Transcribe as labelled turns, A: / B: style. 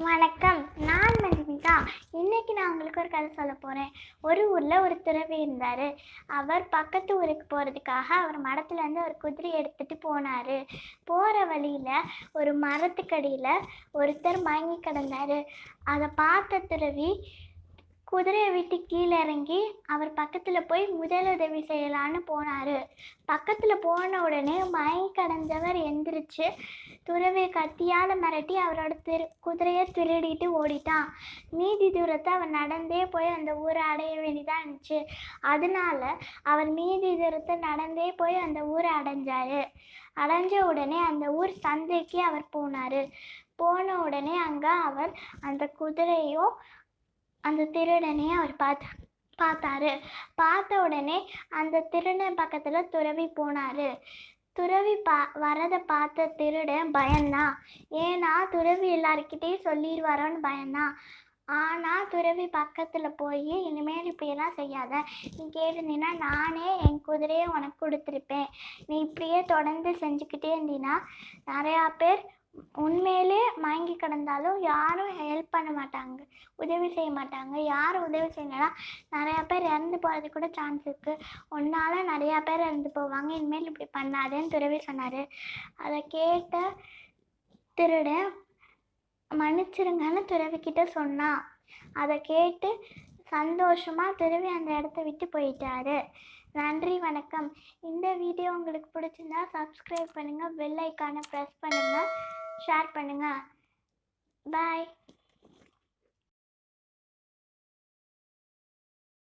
A: வணக்கம். நான் மதுமிதா. இன்னைக்கு நான் உங்களுக்கு ஒரு கதை சொல்ல போகிறேன். ஒரு ஊரில் ஒரு துறவி இருந்தார். அவர் பக்கத்து ஊருக்கு போகிறதுக்காக அவர் மடத்துலேருந்து ஒரு குதிரை எடுத்துகிட்டு போனார். போகிற வழியில் ஒரு மரத்துக்கடியில் ஒருத்தர் மயங்கி கிடந்தார். அதை பார்த்த துறவி குதிரையை விட்டு கீழே இறங்கி அவர் பக்கத்தில் போய் முதலுதவி செய்யலான்னு போனார். பக்கத்தில் போன உடனே மயங்கி கிடந்தவர் எந்திரிச்சு துறவியை கத்தியால் மிரட்டி அவரோட குதிரையை திருடிட்டு ஓடிட்டான். மீதி தூரத்தை அவர் நடந்தே போய் அந்த ஊரை அடைய வேண்டியதாக இருந்துச்சு. அதனால அவர் மீதி தூரத்தை நடந்தே போய் அந்த ஊரை அடைஞ்சார். அடைஞ்ச உடனே அந்த ஊர் சந்தைக்கு அவர் போனார். போன உடனே அங்கே அவர் அந்த குதிரையும் அந்த திருடனையும் அவர் பார்த்தாரு. பார்த்த உடனே அந்த திருடன் பக்கத்தில் துறவி போனார். துறவி வரதை பார்த்த திருடன் பயந்தான். ஏன்னா துறவி எல்லாருக்கிட்டையும் சொல்லிடுவாரோன்னு பயந்தான். ஆனால் துறவி பக்கத்தில் போய் இனிமேல் இப்படியெல்லாம் செய்யாத, நீ கேட்டிருந்தீன்னா நானே என் குதிரையை உனக்கு கொடுத்துருப்பேன். நீ இப்படியே தொடர்ந்து செஞ்சுக்கிட்டே இருந்தீன்னா நிறையா பேர் உண்மையிலே மயங்கி கிடந்தாலும் யாரும் ஹெல்ப் பண்ண மாட்டாங்க, உதவி செய்ய மாட்டாங்க. யாரும் உதவி செய்யலைன்னா நிறையா பேர் இறந்து போகிறதுக்கு கூட சான்ஸ் இருக்குது. உன்னால் நிறையா பேர் இறந்து போவாங்க. இனிமேல் இப்படி பண்ணாதேன்னு துறவி சொன்னார். அதை கேட்ட திருடன் மன்னிச்சிருங்கன்னு துறவிக்கிட்ட சொன்னான். அதை கேட்டு சந்தோஷமாக துறவி அந்த இடத்த விட்டு போயிட்டாரு. நன்றி, வணக்கம். இந்த வீடியோ உங்களுக்கு பிடிச்சிருந்தா சப்ஸ்கிரைப் பண்ணுங்கள், பெல் ஐக்கானை ப்ரெஸ் பண்ணுங்கள், ஷேர் பண்ணுங்கள். பாய்.